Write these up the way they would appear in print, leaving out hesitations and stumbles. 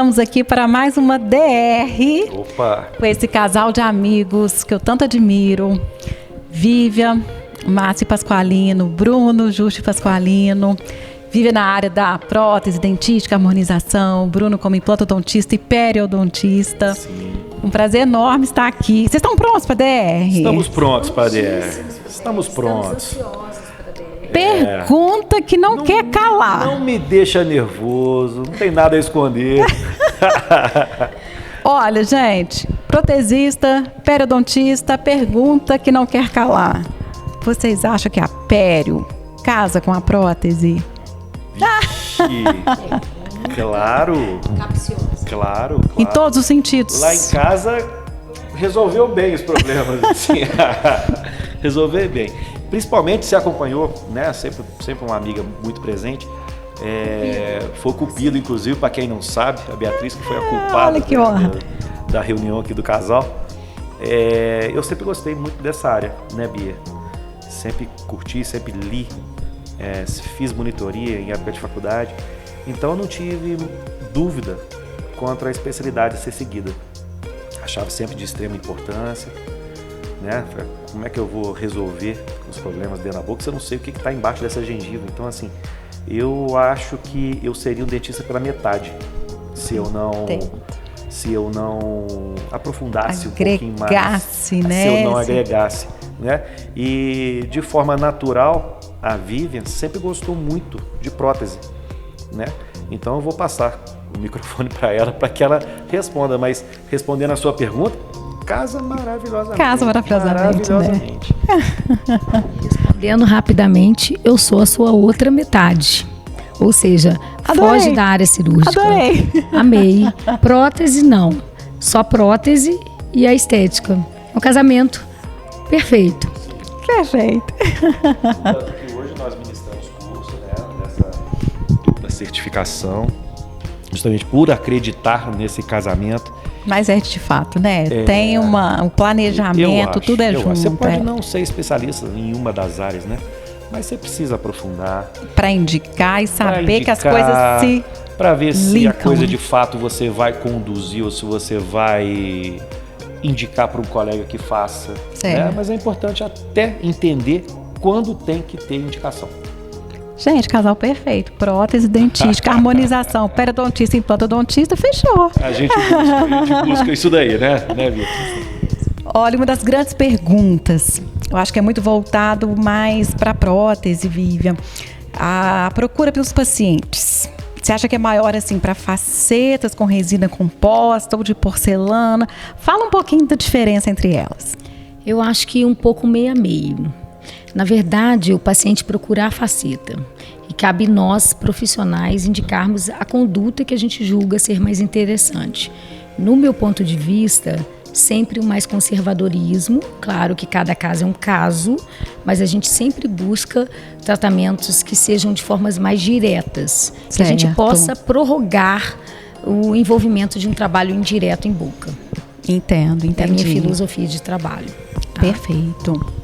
estamos aqui para mais uma DR. Opa! Com esse casal de amigos que eu tanto admiro. Vivian, Márcio Pasqualino, Bruno, Justo Pasqualino. Vive na área da prótese, dentística, harmonização. Bruno como implantodontista e periodontista. Sim. Um prazer enorme estar aqui. Vocês estão prontos para a DR? Estamos prontos para a DR. Estamos prontos. Pergunta que não quer calar. Não me deixa nervoso, não tem nada a esconder. Olha, gente, protesista, periodontista, pergunta que não quer calar. Vocês acham que a pério casa com a prótese? Vixe, claro. Claro. Em todos os sentidos. Lá em casa resolveu bem os problemas. Assim. Resolveu bem. Principalmente se acompanhou, né? Sempre uma amiga muito presente. Foi o cupido, inclusive, para quem não sabe, a Beatriz, que foi a culpada da reunião aqui do casal. Eu sempre gostei muito dessa área, né, Bia? Sempre curti, sempre li, fiz monitoria em época de faculdade. Então eu não tive dúvida quanto à especialidade a ser seguida. Achava sempre de extrema importância. Né? Como é que eu vou resolver os problemas dentro da boca se eu não sei o que está embaixo dessa gengiva? Então, assim, eu acho que eu seria um dentista pela metade se eu não aprofundasse um pouquinho mais. Né? Se eu não agregasse. Né? E, de forma natural, a Vivian sempre gostou muito de prótese. Né? Então, eu vou passar o microfone para ela, para que ela responda. Mas, respondendo a sua pergunta, casa maravilhosamente. Maravilhosamente. Né? Respondendo rapidamente, eu sou a sua outra metade. Ou seja, foge da área cirúrgica. Adorei. Amei. Prótese não. Só prótese e a estética. Um casamento perfeito. Perfeito. Tanto que hoje nós ministramos curso, né, dessa dupla certificação, justamente por acreditar nesse casamento. Mas de fato, né? Tem um planejamento, tudo é junto. Você pode não ser especialista em uma das áreas, né? Mas você precisa aprofundar. Para indicar e saber que as coisas se para ver se linkam. A coisa de fato você vai conduzir ou se você vai indicar para um colega que faça. Né? Mas é importante até entender quando tem que ter indicação. Gente, casal perfeito. Prótese, dentística, harmonização, periodontista, implantodontista, fechou. A gente busca isso daí, né, Vitor? Olha, uma das grandes perguntas, eu acho que é muito voltado mais para a prótese, Vivian. A procura pelos pacientes. Você acha que é maior assim para facetas com resina composta ou de porcelana? Fala um pouquinho da diferença entre elas. Eu acho que um pouco meio a meio. Na verdade, o paciente procura a faceta e cabe nós, profissionais, indicarmos a conduta que a gente julga ser mais interessante. No meu ponto de vista, sempre o mais conservadorismo, claro que cada caso é um caso, mas a gente sempre busca tratamentos que sejam de formas mais diretas, que a gente possa prorrogar o envolvimento de um trabalho indireto em boca. Entendi. É a minha filosofia de trabalho. Tá? Perfeito.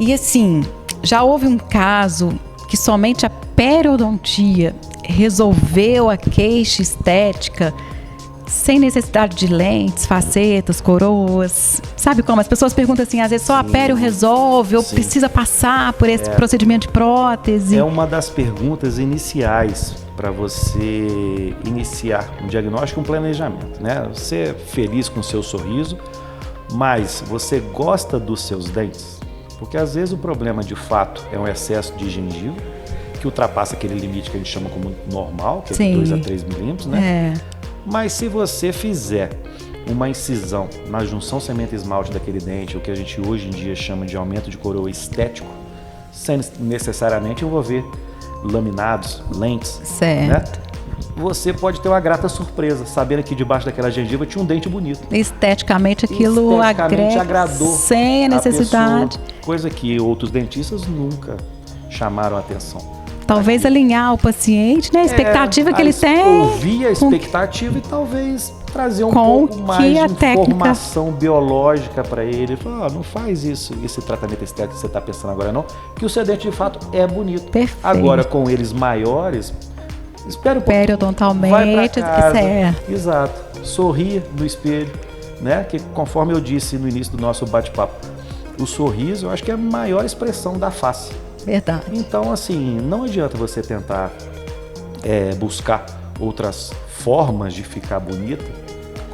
E assim, já houve um caso que somente a periodontia resolveu a queixa estética sem necessidade de lentes, facetas, coroas. Sabe como? As pessoas perguntam assim, às vezes só a pério resolve ou precisa passar por esse procedimento de prótese? É uma das perguntas iniciais para você iniciar um diagnóstico e um planejamento, né? Você é feliz com o seu sorriso, mas você gosta dos seus dentes? Porque às vezes o problema de fato é um excesso de gengiva, que ultrapassa aquele limite que a gente chama como normal, que é de 2 a 3 milímetros, né? Mas se você fizer uma incisão na junção cemento-esmalte daquele dente, o que a gente hoje em dia chama de aumento de coroa estético, sem necessariamente envolver laminados, lentes, né? Você pode ter uma grata surpresa, sabendo que debaixo daquela gengiva tinha um dente bonito. Esteticamente aquilo agradou sem a necessidade. Pessoa, coisa que outros dentistas nunca chamaram a atenção. Talvez alinhar o paciente, né? A expectativa que ele tem. Ouvir a expectativa e talvez trazer um pouco mais de informação biológica para ele. Falar, não faz esse tratamento estético que você está pensando agora não, que o seu dente de fato é bonito. Perfeito. Agora com eles maiores, Espere um pouquinho. Periodontalmente, vai pra casa. certo. Exato. Sorria no espelho, né? Que conforme eu disse no início do nosso bate-papo, o sorriso eu acho que é a maior expressão da face. Verdade. Então, assim, não adianta você tentar buscar outras formas de ficar bonita,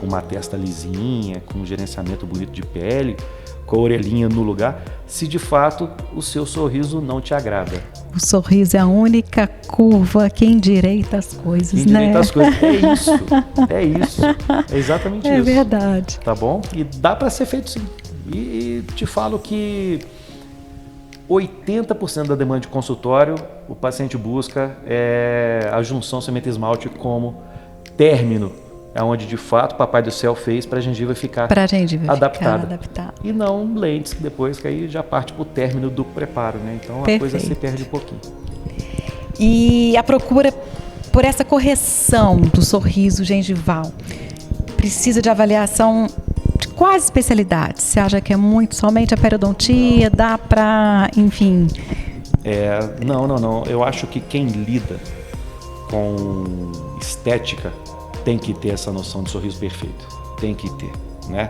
com uma testa lisinha, com um gerenciamento bonito de pele, com a orelhinha no lugar, se de fato o seu sorriso não te agrada. O sorriso é a única curva que endireita as coisas, Endireita as coisas. É isso. É exatamente isso. É verdade. Tá bom? E dá para ser feito sim. E te falo que 80% da demanda de consultório, o paciente busca a junção cimento-esmalte como término, onde de fato o Papai do Céu fez para a gengiva ficar adaptada. E não lentes depois, que aí já parte para o término do preparo, né? Então a coisa se perde um pouquinho. E a procura por essa correção do sorriso gengival precisa de avaliação de quais especialidades? Você acha que é muito somente a periodontia? Dá para, enfim... Não. Eu acho que quem lida com estética tem que ter essa noção de sorriso perfeito. Tem que ter, né?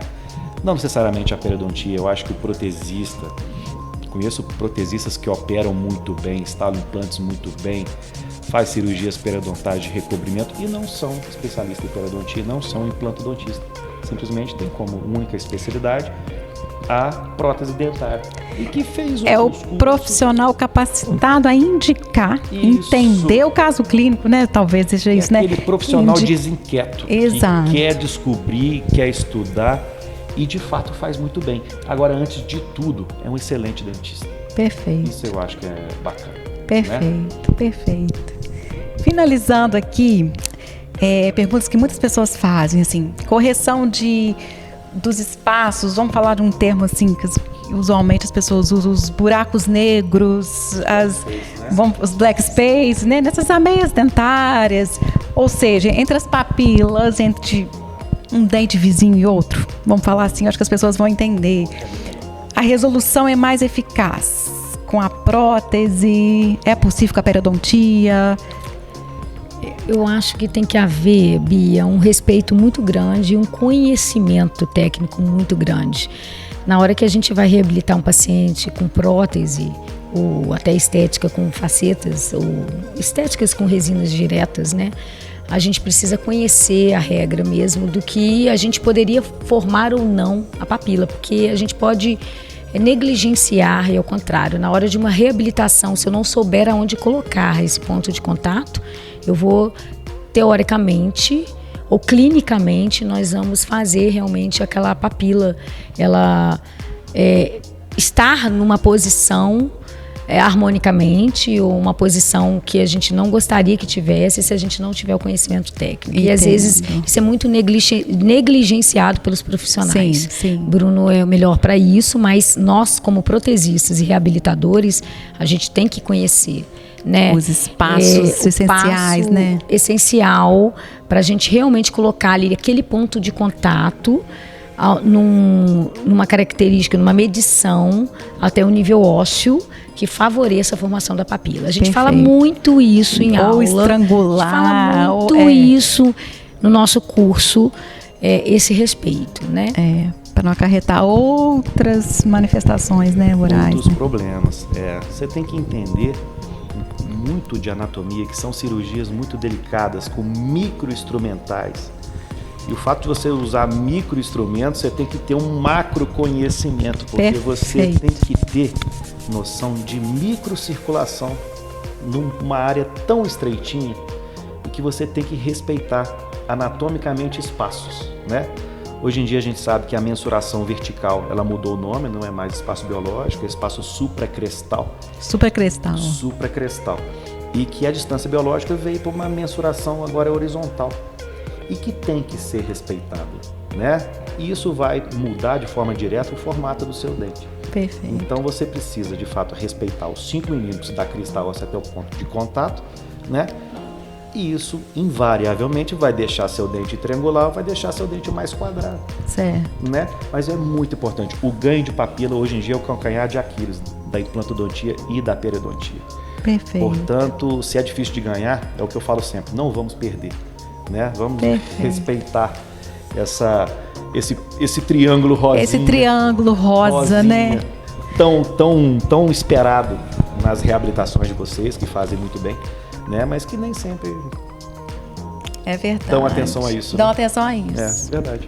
Não necessariamente a periodontia. Eu acho que o protesista... Conheço protesistas que operam muito bem, instalam implantes muito bem, faz cirurgias periodontais de recobrimento e não são especialistas em periodontia, não são implantodontistas. Simplesmente tem como única especialidade a prótese dentária. E que fez o profissional capacitado a indicar, entender o caso clínico, né? Talvez seja isso, né? Aquele profissional desinquieto, exato, que quer descobrir, quer estudar e de fato faz muito bem. Agora, antes de tudo, é um excelente dentista. Perfeito. Isso eu acho que é bacana. Perfeito, né? Perfeito. Finalizando aqui, perguntas que muitas pessoas fazem, assim, correção dos espaços, vamos falar de um termo assim, que usualmente as pessoas usam, os buracos negros, os black space, né? Nessas ameias dentárias, ou seja, entre as papilas, entre um dente vizinho e outro, vamos falar assim, acho que as pessoas vão entender. A resolução é mais eficaz com a prótese? É possível com a periodontia? Eu acho que tem que haver, Bia, um respeito muito grande e um conhecimento técnico muito grande. Na hora que a gente vai reabilitar um paciente com prótese, ou até estética com facetas, ou estéticas com resinas diretas, né? A gente precisa conhecer a regra mesmo do que a gente poderia formar ou não a papila, porque a gente pode negligenciar e ao contrário, na hora de uma reabilitação, se eu não souber aonde colocar esse ponto de contato, eu vou, teoricamente ou clinicamente, nós vamos fazer realmente aquela papila, ela estar numa posição harmonicamente, ou uma posição que a gente não gostaria que tivesse se a gente não tiver o conhecimento técnico. Entendo. E às vezes isso é muito negligenciado pelos profissionais. Sim. Bruno é o melhor para isso, mas nós, como protesistas e reabilitadores, a gente tem que conhecer, né, os espaços essenciais, né? Essencial para a gente realmente colocar ali aquele ponto de contato numa característica, numa medição até o nível ósseo que favoreça a formação da papila. A gente fala muito isso em aula. Ou estrangular. A gente fala muito isso no nosso curso, esse respeito, né? Para não acarretar outras manifestações, né, morais. Outros problemas. Você tem que entender muito de anatomia, que são cirurgias muito delicadas, com microinstrumentais. E o fato de você usar microinstrumentos, você tem que ter um macro conhecimento, porque você tem que ter noção de microcirculação numa área tão estreitinha e que você tem que respeitar anatomicamente espaços, né? Hoje em dia a gente sabe que a mensuração vertical, ela mudou o nome, não é mais espaço biológico, é espaço supracrestal. Supracrestal. E que a distância biológica veio para uma mensuração agora horizontal. E que tem que ser respeitado, né? E isso vai mudar de forma direta o formato do seu dente. Perfeito. Então você precisa, de fato, respeitar os 5 milímetros da crista óssea até o ponto de contato, né? E isso, invariavelmente, vai deixar seu dente triangular, vai deixar seu dente mais quadrado. Certo. Né? Mas é muito importante. O ganho de papila, hoje em dia, é o calcanhar de Aquiles da implantodontia e da periodontia. Perfeito. Portanto, se é difícil de ganhar, é o que eu falo sempre, não vamos perder, né? Vamos respeitar esse triângulo rosinha. Esse triângulo rosa, né? Tão esperado nas reabilitações de vocês, que fazem muito bem, né? Mas que nem sempre é verdade. Dão atenção a isso. Dão né? atenção a isso. É verdade.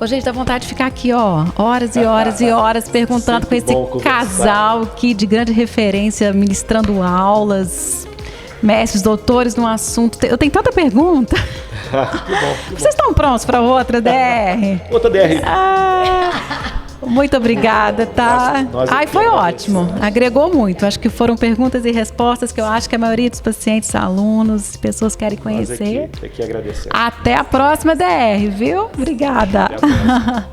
Ô, gente, dá vontade de ficar aqui, ó, horas e horas e horas perguntando com esse casal aqui de grande referência, ministrando aulas, mestres, doutores no assunto. Eu tenho tanta pergunta. Que bom. Vocês estão prontos para outra DR? Outra DR. Muito obrigada, tá? Ai, foi ótimo. Agregou muito. Acho que foram perguntas e respostas que eu acho que a maioria dos pacientes, alunos, pessoas querem conhecer. Nós aqui agradecemos. Até a próxima DR, viu? Obrigada. Até a próxima.